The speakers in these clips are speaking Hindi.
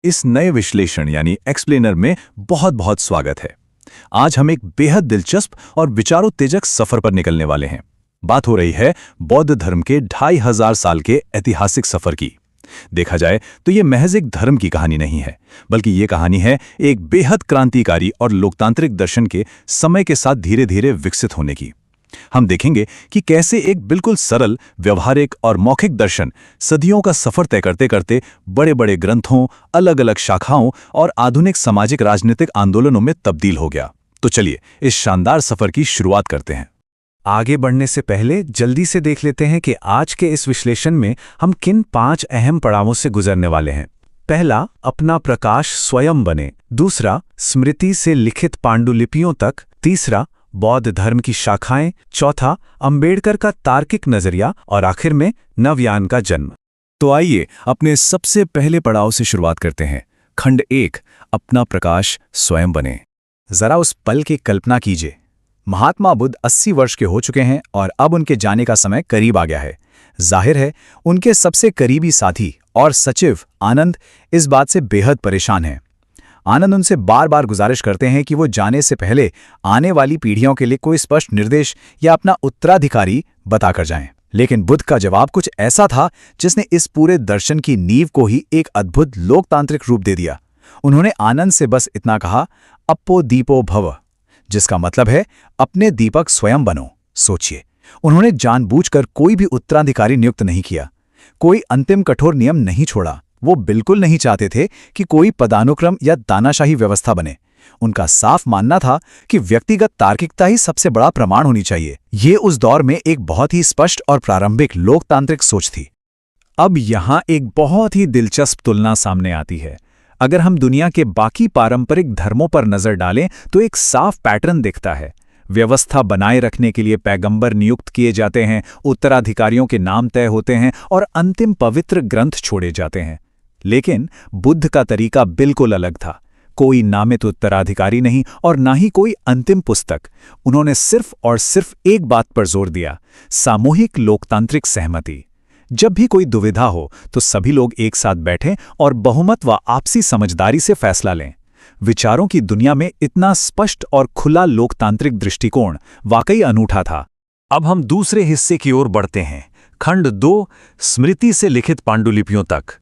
इस नए विश्लेषण यानी एक्सप्लेनर में बहुत बहुत स्वागत है। आज हम एक बेहद दिलचस्प और विचारोत्तेजक सफर पर निकलने वाले हैं। बात हो रही है बौद्ध धर्म के 2500 साल के ऐतिहासिक सफर की। देखा जाए तो ये महज एक धर्म की कहानी नहीं है, बल्कि ये कहानी है एक बेहद क्रांतिकारी और लोकतांत्रिक दर्शन के समय के साथ धीरे धीरे विकसित होने की। हम देखेंगे कि कैसे एक बिल्कुल सरल, व्यवहारिक और मौखिक दर्शन सदियों का सफर तय करते करते बड़े बड़े ग्रंथों, अलग अलग शाखाओं और आधुनिक सामाजिक राजनीतिक आंदोलनों में तब्दील हो गया। तो चलिए इस शानदार सफर की शुरुआत करते हैं। आगे बढ़ने से पहले जल्दी से देख लेते हैं कि आज के इस विश्लेषण में हम किन 5 अहम पड़ावों से गुजरने वाले हैं। पहला, अपना प्रकाश स्वयं बने। दूसरा, स्मृति से लिखित पांडुलिपियों तक। तीसरा, बौद्ध धर्म की शाखाएं। चौथा, अंबेडकर का तार्किक नजरिया। और आखिर में नवयान का जन्म। तो आइए अपने सबसे पहले पड़ाव से शुरुआत करते हैं। खंड 1, अपना प्रकाश स्वयं बने। जरा उस पल की कल्पना कीजिए। महात्मा बुद्ध 80 वर्ष के हो चुके हैं और अब उनके जाने का समय करीब आ गया है। जाहिर है उनके सबसे करीबी साथी और सचिव आनंद इस बात से बेहद परेशान हैं। आनंद उनसे बार बार गुजारिश करते हैं कि वो जाने से पहले आने वाली पीढ़ियों के लिए कोई स्पष्ट निर्देश या अपना उत्तराधिकारी बताकर जाएं। लेकिन बुद्ध का जवाब कुछ ऐसा था जिसने इस पूरे दर्शन की नींव को ही एक अद्भुत लोकतांत्रिक रूप दे दिया। उन्होंने आनंद से बस इतना कहा, अप्पो दीपो भव, जिसका मतलब है अपने दीपक स्वयं बनो। सोचिए, उन्होंने जानबूझकर कोई भी उत्तराधिकारी नियुक्त नहीं किया, कोई अंतिम कठोर नियम नहीं छोड़ा। वो बिल्कुल नहीं चाहते थे कि कोई पदानुक्रम या तानाशाही व्यवस्था बने। उनका साफ मानना था कि व्यक्तिगत तार्किकता ही सबसे बड़ा प्रमाण होनी चाहिए। ये उस दौर में एक बहुत ही स्पष्ट और प्रारंभिक लोकतांत्रिक सोच थी। अब यहाँ एक बहुत ही दिलचस्प तुलना सामने आती है। अगर हम दुनिया के बाकी पारंपरिक धर्मों पर नजर डालें तो एक साफ पैटर्न दिखता है। व्यवस्था बनाए रखने के लिए पैगंबर नियुक्त किए जाते हैं, उत्तराधिकारियों के नाम तय होते हैं और अंतिम पवित्र ग्रंथ छोड़े जाते हैं। लेकिन बुद्ध का तरीका बिल्कुल अलग था। कोई नामित उत्तराधिकारी नहीं और ना ही कोई अंतिम पुस्तक। उन्होंने सिर्फ और सिर्फ एक बात पर जोर दिया, सामूहिक लोकतांत्रिक सहमति। जब भी कोई दुविधा हो तो सभी लोग एक साथ बैठें और बहुमत व आपसी समझदारी से फैसला लें। विचारों की दुनिया में इतना स्पष्ट और खुला लोकतांत्रिक दृष्टिकोण वाकई अनूठा था। अब हम दूसरे हिस्से की ओर बढ़ते हैं। खंड 2, स्मृति से लिखित पांडुलिपियों तक।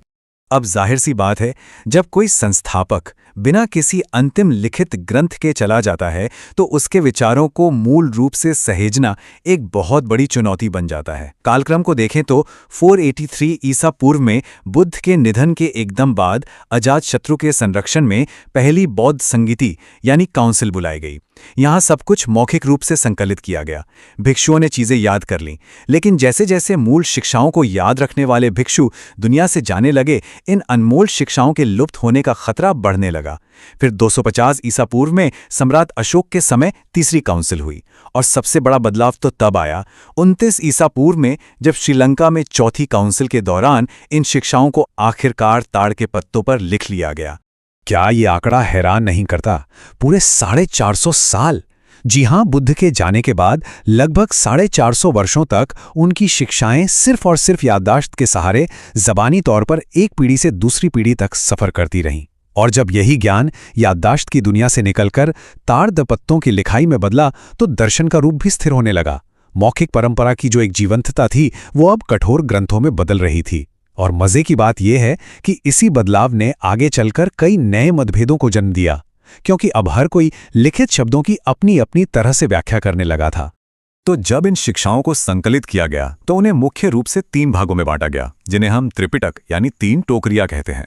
अब जाहिर सी बात है, जब कोई संस्थापक बिना किसी अंतिम लिखित ग्रंथ के चला जाता है तो उसके विचारों को मूल रूप से सहेजना एक बहुत बड़ी चुनौती बन जाता है। कालक्रम को देखें तो 483 ईसा पूर्व में बुद्ध के निधन के एकदम बाद अजातशत्रु के संरक्षण में पहली बौद्ध संगीति यानी काउंसिल बुलाई गई। यहाँ सब कुछ मौखिक रूप से संकलित किया गया। भिक्षुओं ने चीजें याद कर लीं, लेकिन जैसे जैसे मूल शिक्षाओं को याद रखने वाले भिक्षु दुनिया से जाने लगे, इन अनमोल शिक्षाओं के लुप्त होने का खतरा बढ़ने लगा। फिर 250 ईसा पूर्व में सम्राट अशोक के समय तीसरी काउंसिल हुई और सबसे बड़ा बदलाव तो तब आया 29 ईसा पूर्व में, जब श्रीलंका में चौथी काउंसिल के दौरान इन शिक्षाओं को आखिरकार ताड़ के पत्तों पर लिख लिया गया। क्या ये आंकड़ा हैरान नहीं करता? पूरे 450 साल! जी हां, बुद्ध के जाने के बाद लगभग 450 वर्षों तक उनकी शिक्षाएं सिर्फ और सिर्फ याददाश्त के सहारे जबानी तौर पर एक पीढ़ी से दूसरी पीढ़ी तक सफर करती रहीं। और जब यही ज्ञान याददाश्त की दुनिया से निकलकर ताड़ दपत्तों की लिखाई में बदला तो दर्शन का रूप भी स्थिर होने लगा। मौखिक परंपरा की जो एक जीवंतता थी वो अब कठोर ग्रंथों में बदल रही थी। और मजे की बात यह है कि इसी बदलाव ने आगे चलकर कई नए मतभेदों को जन्म दिया, क्योंकि अब हर कोई लिखित शब्दों की अपनी अपनी तरह से व्याख्या करने लगा था। तो जब इन शिक्षाओं को संकलित किया गया तो उन्हें मुख्य रूप से 3 भागों में बांटा गया, जिन्हें हम त्रिपिटक यानी 3 टोकरियां कहते हैं।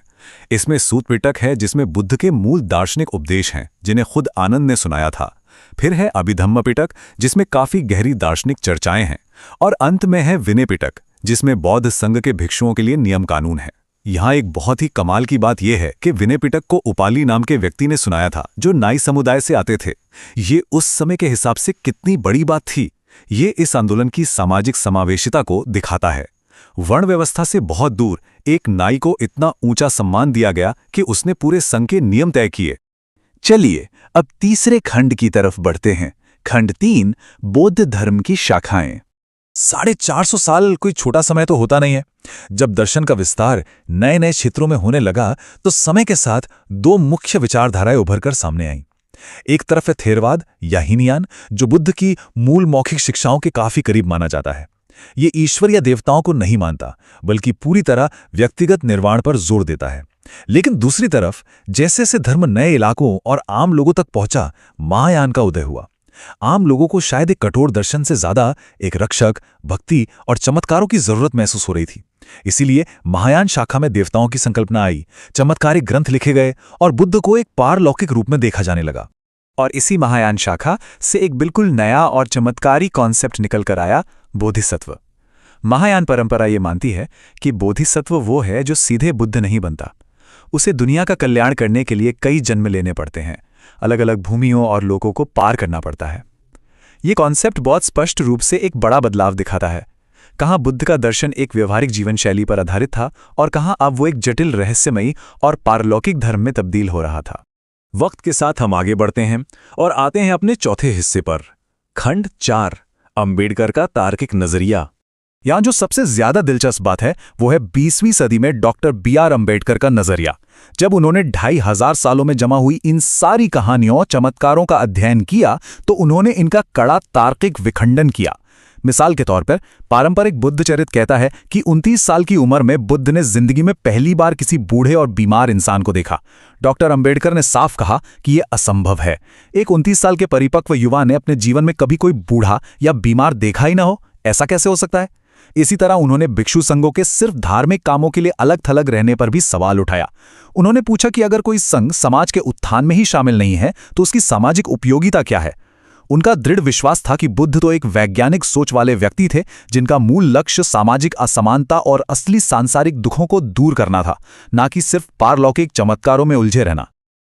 इसमें सूत पिटक है, जिसमें बुद्ध के मूल दार्शनिक उपदेश हैं, जिन्हें खुद आनंद ने सुनाया था। फिर है अभिधम्म पिटक, जिसमें काफी गहरी दार्शनिक चर्चाएं हैं। और अंत में है विनय पिटक, जिसमें बौद्ध संघ के भिक्षुओं के लिए नियम कानून है। यहाँ एक बहुत ही कमाल की बात यह है कि विनय पिटक को उपाली नाम के व्यक्ति ने सुनाया था, जो नाई समुदाय से आते थे। ये उस समय के हिसाब से कितनी बड़ी बात थी। ये इस आंदोलन की सामाजिक समावेशिता को दिखाता है। वर्ण व्यवस्था से बहुत दूर एक नाई को इतना ऊंचा सम्मान दिया गया कि उसने पूरे संघ के नियम तय किए। चलिए अब तीसरे खंड की तरफ बढ़ते हैं। खंड 3, बौद्ध धर्म की शाखाएं। 450 साल कोई छोटा समय तो होता नहीं है। जब दर्शन का विस्तार नए नए क्षेत्रों में होने लगा तो समय के साथ दो मुख्य विचारधाराएं उभरकर सामने आईं। एक तरफ है थेरवाद या हीनयान, जो बुद्ध की मूल मौखिक शिक्षाओं के काफी करीब माना जाता है। ये ईश्वर या देवताओं को नहीं मानता, बल्कि पूरी तरह व्यक्तिगत निर्वाण पर जोर देता है। लेकिन दूसरी तरफ जैसे जैसे धर्म नए इलाकों और आम लोगों तक पहुंचा, महायान का उदय हुआ। आम लोगों को शायद एक कठोर दर्शन से ज्यादा एक रक्षक, भक्ति और चमत्कारों की जरूरत महसूस हो रही थी। इसीलिए महायान शाखा में देवताओं की संकल्पना आई, चमत्कारिक ग्रंथ लिखे गए और बुद्ध को एक पारलौकिक रूप में देखा जाने लगा। और इसी महायान शाखा से एक बिल्कुल नया और चमत्कारी कॉन्सेप्ट निकल कर आया, बोधिसत्व। महायान परंपरा ये मानती है कि बोधिसत्व वो है जो सीधे बुद्ध नहीं बनता। उसे दुनिया का कल्याण करने के लिए कई जन्म लेने पड़ते हैं, अलग अलग भूमियों और लोगों को पार करना पड़ता है। ये कॉन्सेप्ट बहुत स्पष्ट रूप से एक बड़ा बदलाव दिखाता है। कहाँ बुद्ध का दर्शन एक व्यवहारिक जीवन शैली पर आधारित था और कहाँ अब वो एक जटिल, रहस्यमयी और पारलौकिक धर्म में तब्दील हो रहा था। वक्त के साथ हम आगे बढ़ते हैं और आते हैं अपने चौथे हिस्से पर, खंड 4, अंबेडकर का तार्किक नजरिया। यहां जो सबसे ज्यादा दिलचस्प बात है वो है 20वीं सदी में डॉक्टर B.R. अंबेडकर का नजरिया। जब उन्होंने 2500 सालों में जमा हुई इन सारी कहानियों, चमत्कारों का अध्ययन किया तो उन्होंने इनका कड़ा तार्किक विखंडन किया। मिसाल के तौर पर पारंपरिक बुद्ध चरित कहता है कि 29 साल की उम्र में बुद्ध ने जिंदगी में पहली बार किसी बूढ़े और बीमार इंसान को देखा। डॉक्टर अंबेडकर ने साफ कहा कि यह असंभव है। एक 29 साल के परिपक्व युवा ने अपने जीवन में कभी कोई बूढ़ा या बीमार देखा ही ना हो, ऐसा कैसे हो सकता है? इसी तरह उन्होंने भिक्षु संघों के सिर्फ धार्मिक कामों के लिए अलग थलग रहने पर भी सवाल उठाया। उन्होंने पूछा कि अगर कोई संघ समाज के उत्थान में ही शामिल नहीं है तो उसकी सामाजिक उपयोगिता क्या है? उनका दृढ़ विश्वास था कि बुद्ध तो एक वैज्ञानिक सोच वाले व्यक्ति थे जिनका मूल लक्ष्य सामाजिक असमानता और असली सांसारिक दुखों को दूर करना था, ना कि सिर्फ पारलौकिक चमत्कारों में उलझे रहना।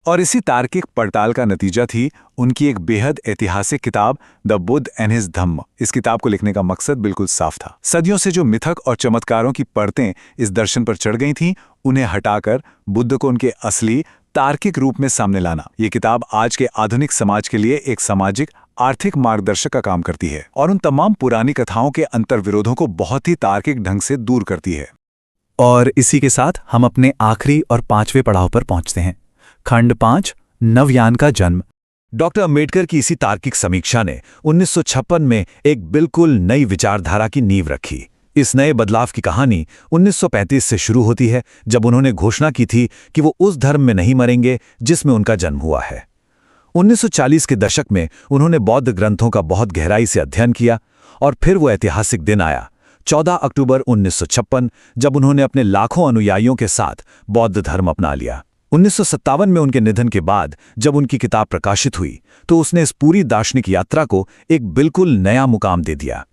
और इसी तार्किक पड़ताल का नतीजा थी उनकी एक बेहद ऐतिहासिक किताब द बुद्ध एंड हिज धम्म। इस किताब को लिखने का मकसद बिल्कुल साफ था। सदियों से जो मिथक और चमत्कारों की परतें इस दर्शन पर चढ़ गई थीं, उन्हें हटाकर बुद्ध को उनके असली तार्किक रूप में सामने लाना। ये किताब आज के आधुनिक समाज के लिए एक सामाजिक आर्थिक मार्गदर्शक का काम करती है और उन तमाम पुरानी कथाओं के अंतर्विरोधों को बहुत ही तार्किक ढंग से दूर करती है। और इसी के साथ हम अपने आखिरी और 5वें पड़ाव पर पहुंचते हैं, खंड 5, नवयान का जन्म। डॉक्टर अंबेडकर की इसी तार्किक समीक्षा ने 1956 में एक बिल्कुल नई विचारधारा की नींव रखी। इस नए बदलाव की कहानी 1935 से शुरू होती है, जब उन्होंने घोषणा की थी कि वो उस धर्म में नहीं मरेंगे जिसमें उनका जन्म हुआ है। 1940 के दशक में उन्होंने बौद्ध ग्रंथों का बहुत गहराई से अध्ययन किया और फिर वो ऐतिहासिक दिन आया, 14 अक्टूबर 1956, जब उन्होंने अपने लाखों अनुयायियों के साथ बौद्ध धर्म अपना लिया। 1957 में उनके निधन के बाद जब उनकी किताब प्रकाशित हुई तो उसने इस पूरी दार्शनिक यात्रा को एक बिल्कुल नया मुकाम दे दिया।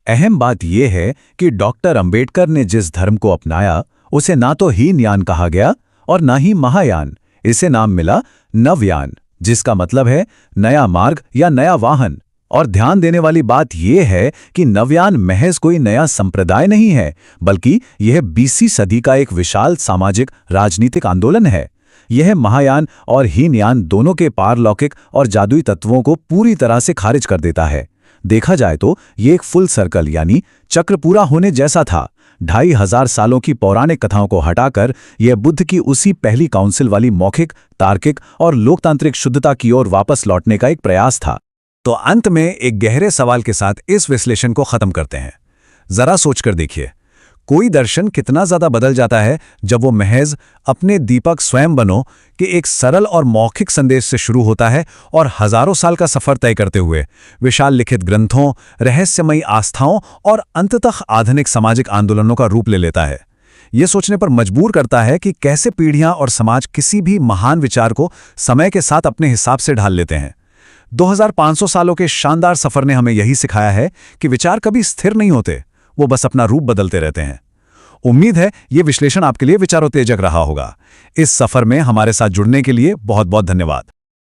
अहम बात यह है कि डॉक्टर अंबेडकर ने जिस धर्म को अपनाया उसे ना तो हीनयान कहा गया और ना ही महायान। इसे नाम मिला नवयान, जिसका मतलब है नया मार्ग या नया वाहन। और ध्यान देने वाली बात यह है कि नवयान महज कोई नया संप्रदाय नहीं है, बल्कि यह 20वीं सदी का एक विशाल सामाजिक राजनीतिक आंदोलन है। यह महायान और हीनयान दोनों के पारलौकिक और जादुई तत्वों को पूरी तरह से खारिज कर देता है। देखा जाए तो ये एक फुल सर्कल यानी चक्र पूरा होने जैसा था। 2500 सालों की पौराणिक कथाओं को हटाकर यह बुद्ध की उसी पहली काउंसिल वाली मौखिक, तार्किक और लोकतांत्रिक शुद्धता की ओर वापस लौटने का एक प्रयास था। तो अंत में एक गहरे सवाल के साथ इस विश्लेषण को खत्म करते हैं। जरा सोचकर देखिए, कोई दर्शन कितना ज्यादा बदल जाता है जब वो महज अपने दीपक स्वयं बनो कि एक सरल और मौखिक संदेश से शुरू होता है और हजारों साल का सफर तय करते हुए विशाल लिखित ग्रंथों, रहस्यमयी आस्थाओं और अंततः आधुनिक सामाजिक आंदोलनों का रूप ले लेता है। ये सोचने पर मजबूर करता है कि कैसे पीढ़ियां और समाज किसी भी महान विचार को समय के साथ अपने हिसाब से ढाल लेते हैं। 2500 सालों के शानदार सफर ने हमें यही सिखाया है कि विचार कभी स्थिर नहीं होते, वो बस अपना रूप बदलते रहते हैं। उम्मीद है ये विश्लेषण आपके लिए विचारोत्तेजक रहा होगा। इस सफर में हमारे साथ जुड़ने के लिए बहुत बहुत धन्यवाद।